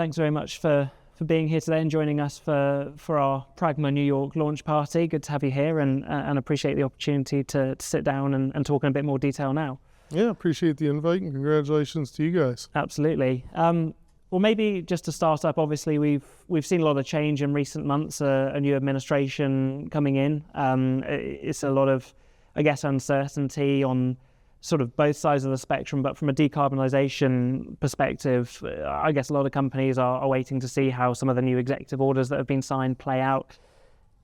thanks very much for being here today and joining us for our Pragma New York launch party. Good to have you here, and appreciate the opportunity to sit down and talk in a bit more detail now. Yeah, appreciate the invite, and congratulations to you guys. Absolutely. Well, maybe just to start up, obviously we've seen a lot of change in recent months, a new administration coming in. It's a lot of, I guess, uncertainty on sort of both sides of the spectrum, but from a decarbonisation perspective, I guess a lot of companies are waiting to see how some of the new executive orders that have been signed play out.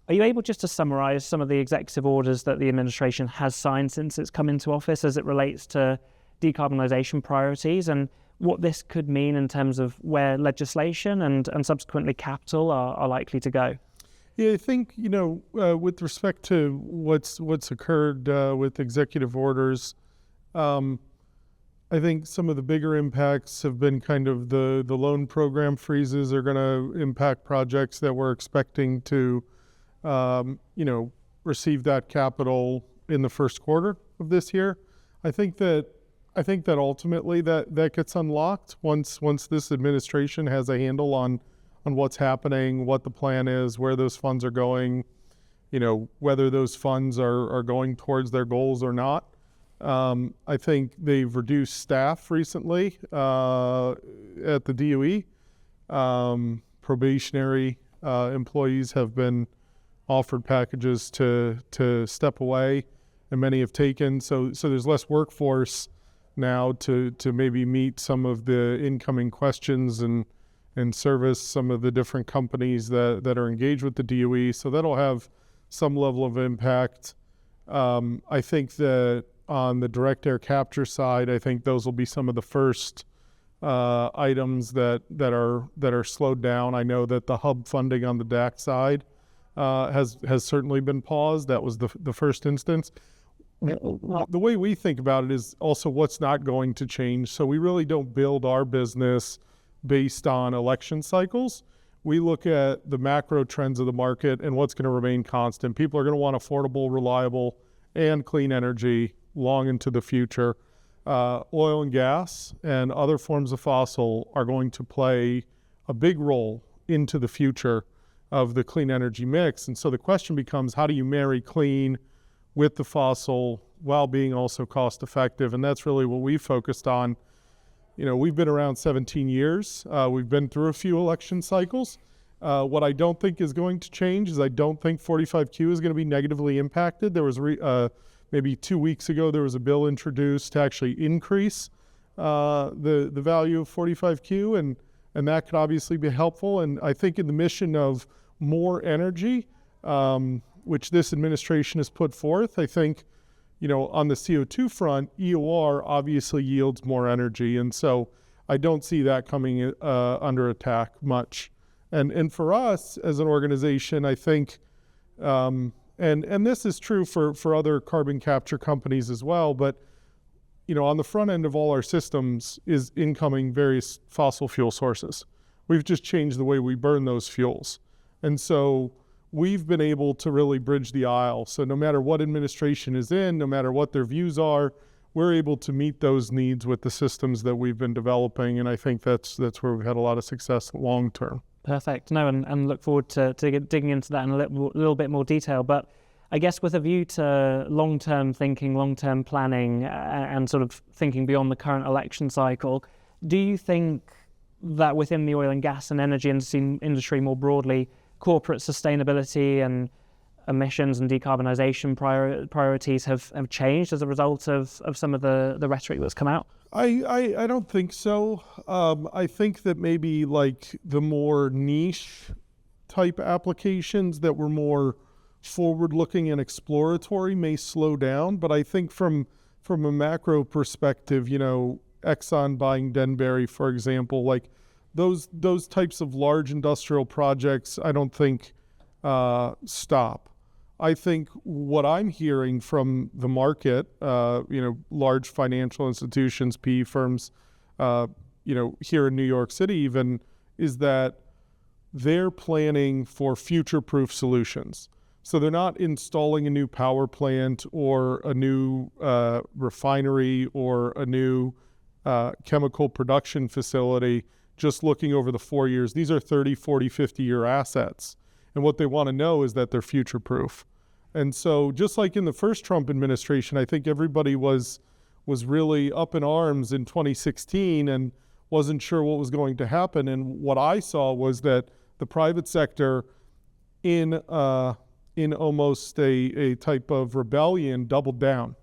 Are you able just to summarise some of the executive orders that the administration has signed since it's come into office as it relates to decarbonisation priorities, and what this could mean in terms of where legislation and subsequently capital are likely to go? Yeah, I think, with respect to what's occurred with executive orders, I think some of the bigger impacts have been kind of the loan program freezes are going to impact projects that we're expecting to, receive that capital in the first quarter of this year. I think that ultimately that gets unlocked once this administration has a handle on what's happening, what the plan is, where those funds are going, whether those funds are going towards their goals or not. I think they've reduced staff recently at the DOE. Probationary employees have been offered packages to step away, and many have taken. So there's less workforce now to maybe meet some of the incoming questions and service some of the different companies that are engaged with the DOE. So that'll have some level of impact. I think that on the direct air capture side, I think those will be some of the first items that are slowed down. I know that the hub funding on the DAC side has certainly been paused. That was the first instance. The way we think about it is also what's not going to change. So we really don't build our business based on election cycles. We look at the macro trends of the market and what's going to remain constant. People are going to want affordable, reliable, and clean energy long into the future. Oil and gas and other forms of fossil are going to play a big role into the future of the clean energy mix. And so the question becomes, how do you marry clean with the fossil while being also cost effective? And that's really what we focused on. We've been around 17 years. We've been through a few election cycles. What I don't think is going to change is I don't think 45Q is going to be negatively impacted. There was maybe 2 weeks ago, there was a bill introduced to actually increase the value of 45Q, and that could obviously be helpful. And I think in the mission of more energy, which this administration has put forth, I think, on the CO2 front, EOR obviously yields more energy. And so I don't see that coming under attack much. And for us as an organization, I think, and this is true for other carbon capture companies as well, but on the front end of all our systems is incoming various fossil fuel sources. We've just changed the way we burn those fuels. And so we've been able to really bridge the aisle. So no matter what administration is in, no matter what their views are, we're able to meet those needs with the systems that we've been developing. And I think that's where we've had a lot of success long term. Perfect. No, and look forward to digging into that in a little bit more detail. But I guess with a view to long-term thinking, long-term planning, and sort of thinking beyond the current election cycle, do you think that within the oil and gas and energy industry more broadly, corporate sustainability and emissions and decarbonisation priorities have changed as a result of some of the rhetoric that's come out? I don't think so. I think that maybe like the more niche type applications that were more forward-looking and exploratory may slow down. But I think from a macro perspective, Exxon buying Denbury, for example, like those types of large industrial projects, I don't think stop. I think what I'm hearing from the market, large financial institutions, PE firms, here in New York City even, is that they're planning for future-proof solutions. So they're not installing a new power plant or a new refinery or a new chemical production facility just looking over the 4 years. These are 30, 40, 50-year assets. And what they want to know is that they're future-proof. And so just like in the first Trump administration, I think everybody was really up in arms in 2016 and wasn't sure what was going to happen. And what I saw was that the private sector in almost a type of rebellion doubled down.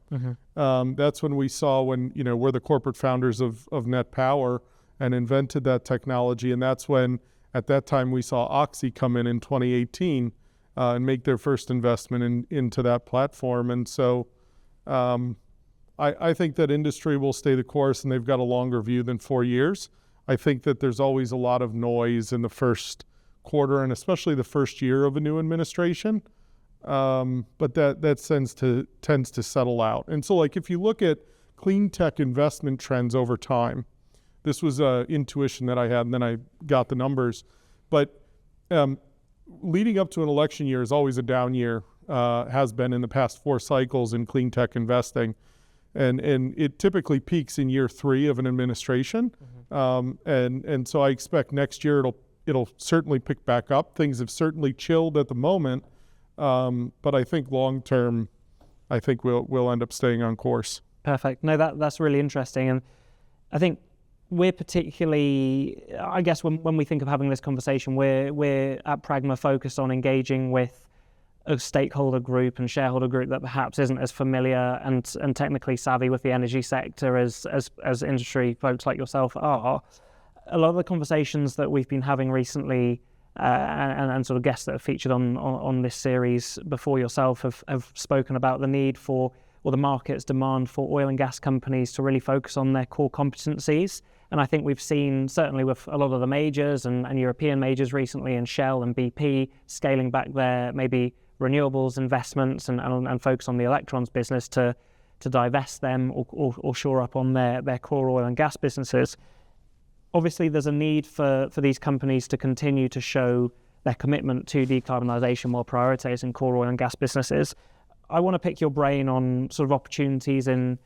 That's when we saw we're the corporate founders of Net Power and invented that technology. And that's when, at that time, we saw Oxy come in 2018 and make their first investment into that platform. And so I think that industry will stay the course, and they've got a longer view than 4 years. I think that there's always a lot of noise in the first quarter and especially the first year of a new administration. But that tends to settle out. And so if you look at clean tech investment trends over time, this was an intuition that I had, and then I got the numbers. But leading up to an election year is always a down year, has been in the past 4 cycles in clean tech investing. And it typically peaks in year 3 of an administration. And so I expect next year it'll certainly pick back up. Things have certainly chilled at the moment. But I think long term, I think we'll end up staying on course. Perfect. No, that's really interesting. And I think we're particularly, I guess when we think of having this conversation, we're at Pragma focused on engaging with a stakeholder group and shareholder group that perhaps isn't as familiar and technically savvy with the energy sector as industry folks like yourself are. A lot of the conversations that we've been having recently and sort of guests that have featured on this series before yourself have spoken about the need for, or the market's demand for, oil and gas companies to really focus on their core competencies. And I think we've seen, certainly with a lot of the majors and European majors recently, and Shell and BP scaling back their maybe renewables investments and focus on the electrons business to divest them or shore up on their core oil and gas businesses. Obviously, there's a need for these companies to continue to show their commitment to decarbonisation while prioritising core oil and gas businesses. I want to pick your brain on sort of opportunities in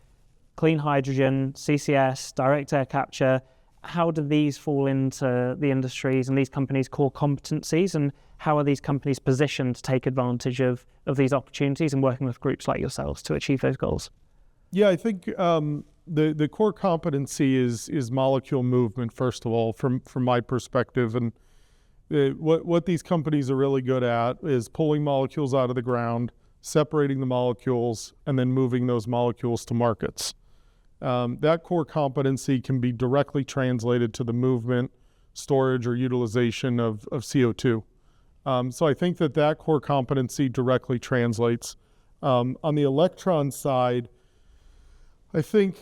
clean hydrogen, CCS, direct air capture. How do these fall into the industries and these companies' core competencies, and how are these companies positioned to take advantage of these opportunities and working with groups like yourselves to achieve those goals? Yeah, I think the core competency is molecule movement, first of all, from my perspective. And what these companies are really good at is pulling molecules out of the ground, separating the molecules, and then moving those molecules to markets. That core competency can be directly translated to the movement, storage, or utilization of CO2. So I think that core competency directly translates. On the electron side, I think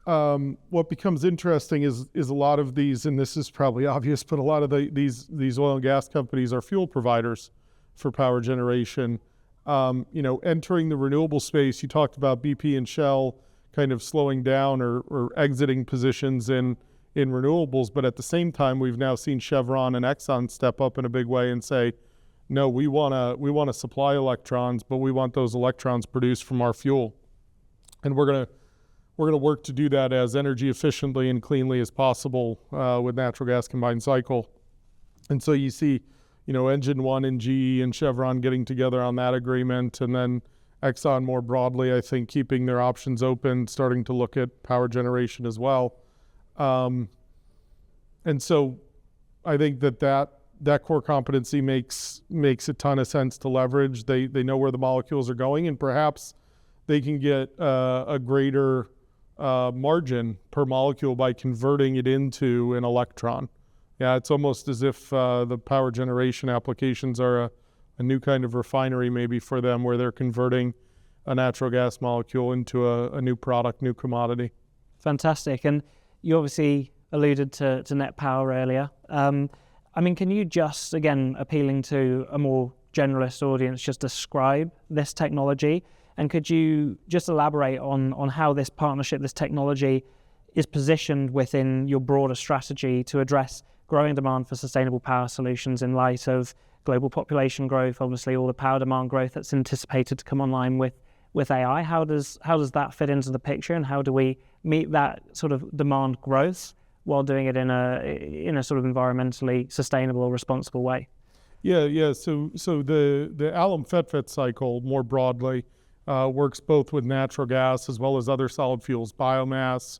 what becomes interesting is a lot of these, and this is probably obvious, but a lot of these oil and gas companies are fuel providers for power generation. Entering the renewable space, you talked about BP and Shell kind of slowing down or exiting positions in renewables, but at the same time, we've now seen Chevron and Exxon step up in a big way and say, no, we want to supply electrons, but we want those electrons produced from our fuel, and we're gonna work to do that as energy efficiently and cleanly as possible with natural gas combined cycle. And so you see, Engine One and GE and Chevron getting together on that agreement, and then Exxon more broadly, I think, keeping their options open, starting to look at power generation as well. And so I think that core competency makes a ton of sense to leverage. They know where the molecules are going, and perhaps they can get a greater margin per molecule by converting it into an electron. Yeah, it's almost as if the power generation applications are a new kind of refinery maybe for them, where they're converting a natural gas molecule into a new product, new commodity. Fantastic. And you obviously alluded to Net Power earlier. Can you just, again, appealing to a more generalist audience, just describe this technology? And could you just elaborate on how this partnership, this technology, is positioned within your broader strategy to address growing demand for sustainable power solutions in light of global population growth, obviously all the power demand growth that's anticipated to come online with AI? How does that fit into the picture, and how do we meet that sort of demand growth while doing it in a sort of environmentally sustainable or responsible way? Yeah. So the alum fet cycle more broadly works both with natural gas as well as other solid fuels, biomass,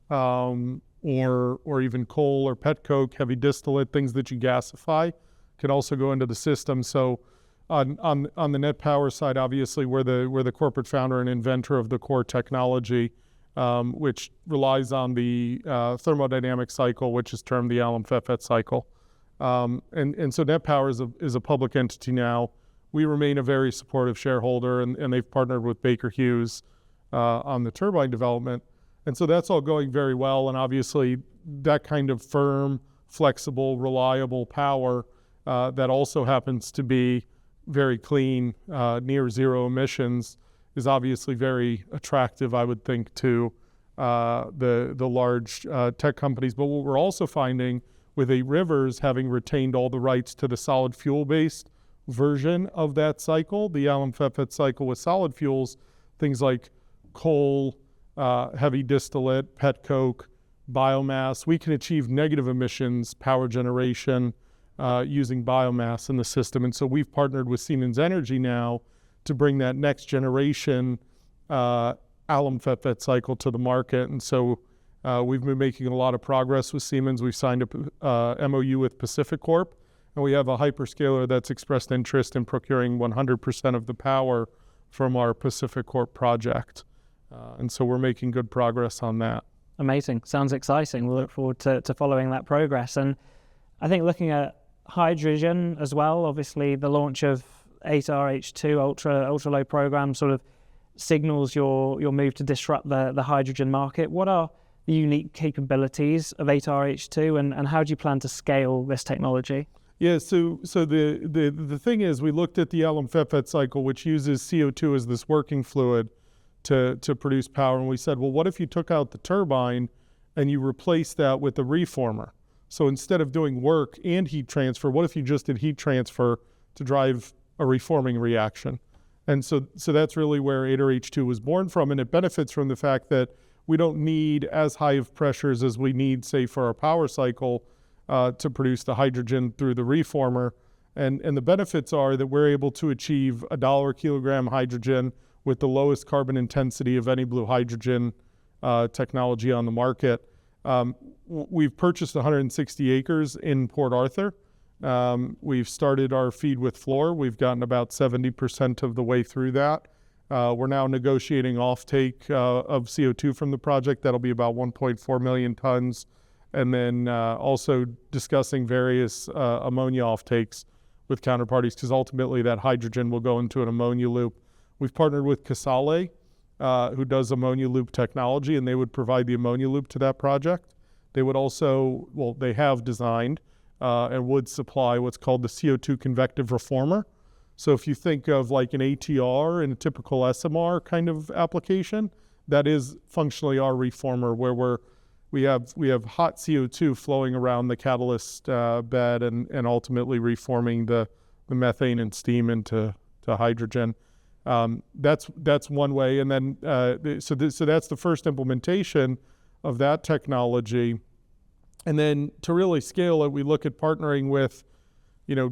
or even coal or pet coke, heavy distillate, things that you gasify, can also go into the system. So on the net power side, obviously we're the corporate founder and inventor of the core technology, which relies on the thermodynamic cycle, which is termed the alum fet cycle. And so Net Power is a public entity now. We remain a very supportive shareholder, and they've partnered with Baker Hughes on the turbine development. And so that's all going very well. And obviously that kind of firm, flexible, reliable power that also happens to be very clean, near zero emissions, is obviously very attractive, I would think, to the large tech companies. But what we're also finding with 8 Rivers having retained all the rights to the solid fuel-based version of that cycle, the alum fet cycle with solid fuels, things like coal, heavy distillate, pet coke, biomass, we can achieve negative emissions power generation using biomass in the system. And so we've partnered with Siemens Energy now to bring that next generation alum fet cycle to the market. And so we've been making a lot of progress with Siemens. We've signed a MOU with Pacific Corp, and we have a hyperscaler that's expressed interest in procuring 100% of the power from our Pacific Corp project. And so we're making good progress on that. Amazing. Sounds exciting. We'll look forward to following that progress. And I think looking at hydrogen as well, obviously the launch of 8RH2 ultra low program sort of signals your move to disrupt the hydrogen market. What are the unique capabilities of 8RH2 and how do you plan to scale this technology? Yeah, so the thing is, we looked at the alum fet cycle, which uses CO2 as this working fluid to produce power, and we said, well, what if you took out the turbine and you replaced that with a reformer? So instead of doing work and heat transfer, what if you just did heat transfer to drive a reforming reaction? And so that's really where 8RH2 was born from, and it benefits from the fact that we don't need as high of pressures as we need, say, for our power cycle to produce the hydrogen through the reformer. And the benefits are that we're able to achieve $1 kilogram hydrogen with the lowest carbon intensity of any blue hydrogen technology on the market. We've purchased 160 acres in Port Arthur. We've started our feed with Fluor. We've gotten about 70% of the way through that. We're now negotiating offtake of CO2 from the project. That'll be about 1.4 million tons. And then also discussing various ammonia offtakes with counterparties, because ultimately that hydrogen will go into an ammonia loop. We've partnered with Casale, who does ammonia loop technology, and they would provide the ammonia loop to that project. They would also, well, they have designed and would supply what's called the CO2 convective reformer. So if you think of like an ATR in a typical SMR kind of application, that is functionally our reformer, where we have hot CO2 flowing around the catalyst bed and ultimately reforming the methane and steam into hydrogen. That's one way, and then so that's the first implementation of that technology. And then to really scale it, we look at partnering with,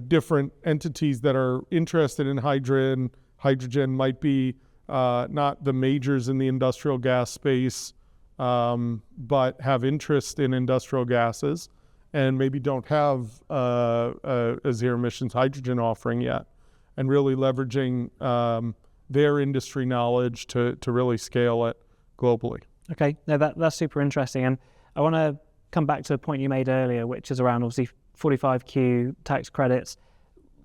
different entities that are interested in hydrogen. Hydrogen might be not the majors in the industrial gas space, but have interest in industrial gases and maybe don't have a zero emissions hydrogen offering yet, and really leveraging their industry knowledge to really scale it globally. Okay, no, that's super interesting. And I want to come back to a point you made earlier, which is around obviously 45Q tax credits.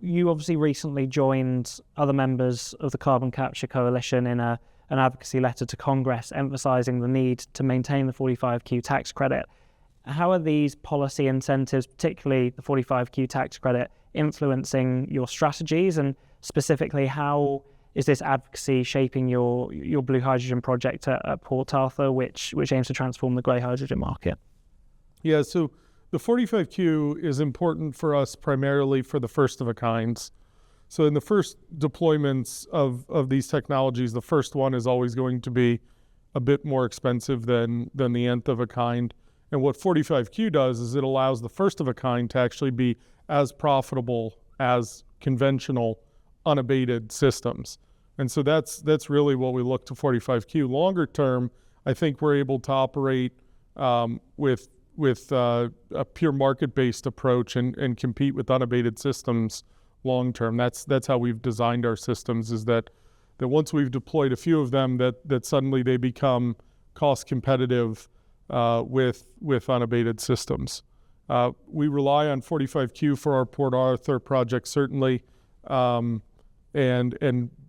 You obviously recently joined other members of the Carbon Capture Coalition in an advocacy letter to Congress emphasizing the need to maintain the 45Q tax credit. How are these policy incentives, particularly the 45Q tax credit, influencing your strategies, and specifically how is this advocacy shaping your blue hydrogen project at Port Arthur, which aims to transform the grey hydrogen market? Yeah, so the 45Q is important for us primarily for the first of a kinds. So in the first deployments of these technologies, the first one is always going to be a bit more expensive than the nth of a kind. And what 45Q does is it allows the first of a kind to actually be as profitable as conventional unabated systems. And so that's really what we look to 45Q. Longer term, I think we're able to operate with a pure market-based approach and compete with unabated systems long term. That's how we've designed our systems, is that once we've deployed a few of them, that suddenly they become cost competitive with unabated systems. We rely on 45Q for our Port Arthur project, certainly, and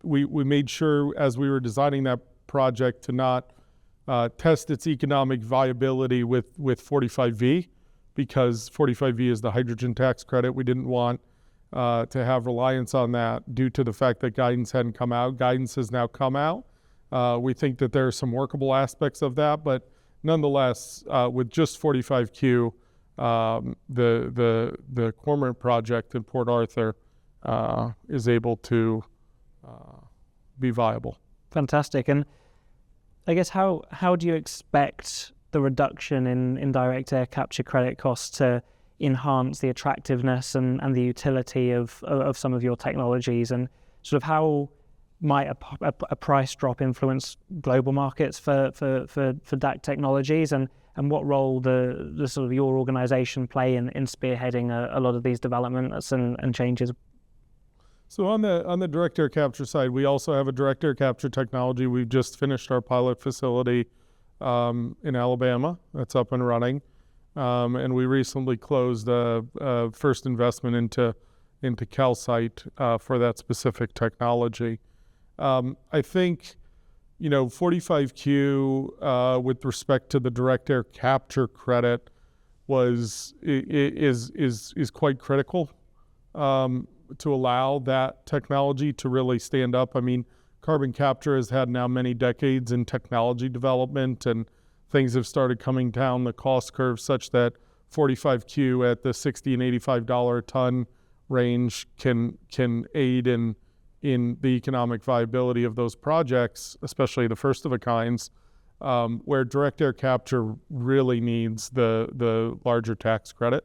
we made sure as we were designing that project to not test its economic viability with 45V, because 45V is the hydrogen tax credit. We didn't want to have reliance on that due to the fact that guidance hadn't come out. Guidance has now come out. We think that there are some workable aspects of that, but nonetheless, with just 45Q, the Cormorant project in Port Arthur is able to be viable. Fantastic. And I guess how do you expect the reduction in direct air capture credit costs to enhance the attractiveness and the utility of some of your technologies, and sort of how might a price drop influence global markets for DAC technologies, and what role the sort of your organization play in spearheading a lot of these developments and changes? So on the direct air capture side, we also have a direct air capture technology. We've just finished our pilot facility in Alabama. That's up and running. And we recently closed a first investment into calcite for that specific technology. I think, 45Q with respect to the direct air capture credit is quite critical to allow that technology to really stand up. I mean, carbon capture has had now many decades in technology development, and things have started coming down the cost curve such that 45Q at the $60 and $85 a ton range can aid in the economic viability of those projects, especially the first of a kinds, where direct air capture really needs the larger tax credit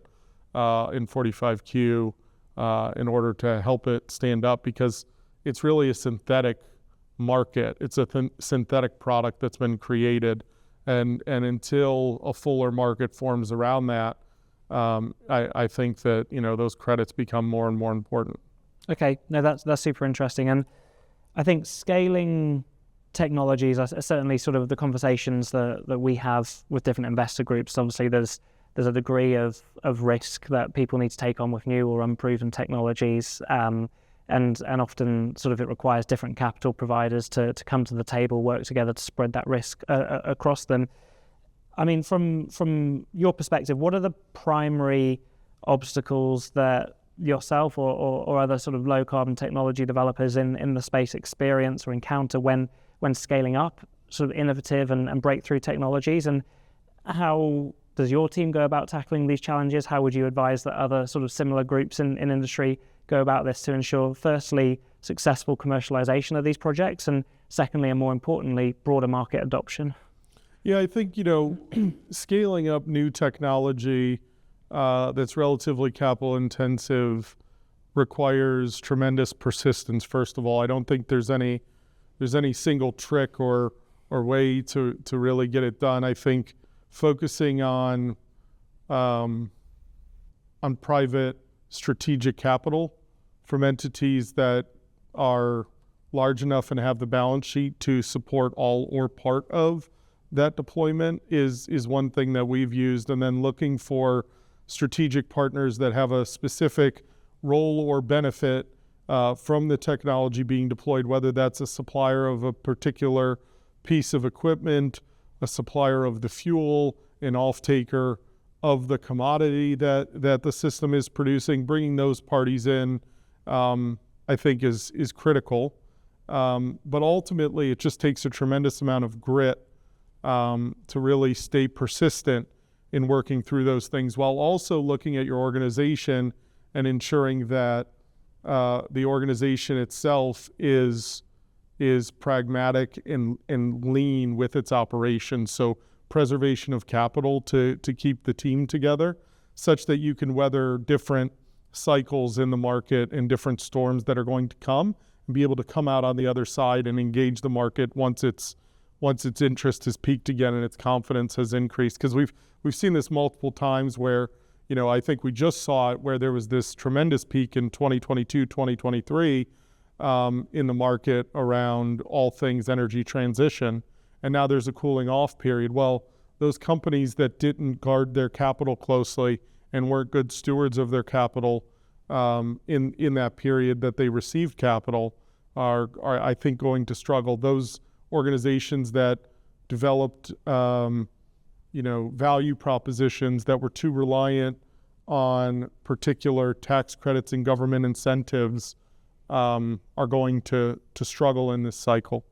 in 45Q in order to help it stand up, because it's really a synthetic market. It's a synthetic product that's been created, and until a fuller market forms around that, I think that those credits become more and more important. Okay, no, that's super interesting, and I think scaling technologies are certainly sort of the conversations that we have with different investor groups. Obviously, there's a degree of risk that people need to take on with new or unproven technologies, and often sort of it requires different capital providers to come to the table, work together to spread that risk across them. I mean, from your perspective, what are the primary obstacles that yourself or other sort of low carbon technology developers in the space experience or encounter when scaling up sort of innovative and breakthrough technologies, and how does your team go about tackling these challenges? How would you advise that other sort of similar groups in industry go about this to ensure, firstly, successful commercialization of these projects, and secondly, and more importantly, broader market adoption? Yeah, I think, scaling up new technology that's relatively capital intensive requires tremendous persistence. First of all, I don't think there's any single trick or way to really get it done. I think focusing on private strategic capital from entities that are large enough and have the balance sheet to support all or part of that deployment is one thing that we've used, and then looking for strategic partners that have a specific role or benefit from the technology being deployed, whether that's a supplier of a particular piece of equipment, a supplier of the fuel, an off-taker of the commodity that the system is producing. Bringing those parties in, I think, is critical. But ultimately, it just takes a tremendous amount of grit to really stay persistent in working through those things, while also looking at your organization and ensuring that the organization itself is pragmatic and lean with its operations. So preservation of capital to keep the team together, such that you can weather different cycles in the market and different storms that are going to come, and be able to come out on the other side and engage the market once its interest has peaked again and its confidence has increased. Because we've seen this multiple times where, I think we just saw it where there was this tremendous peak in 2022, 2023 in the market around all things energy transition, and now there's a cooling off period. Well, those companies that didn't guard their capital closely and weren't good stewards of their capital in that period that they received capital are I think going to struggle. Those organizations that developed value propositions that were too reliant on particular tax credits and government incentives are going to struggle in this cycle.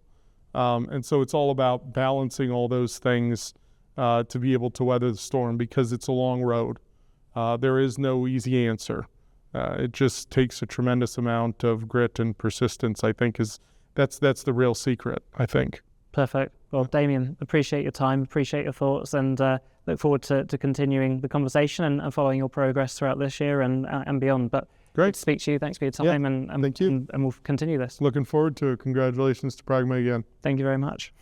And so it's all about balancing all those things to be able to weather the storm, because it's a long road. There is no easy answer. It just takes a tremendous amount of grit and persistence, I think, that's the real secret, I think. Perfect. Well, Damian, appreciate your time, appreciate your thoughts, and look forward to continuing the conversation and following your progress throughout this year and beyond. But great to speak to you. Thanks for your time, and thank you. And we'll continue this. Looking forward to it. Congratulations to Pragma again. Thank you very much.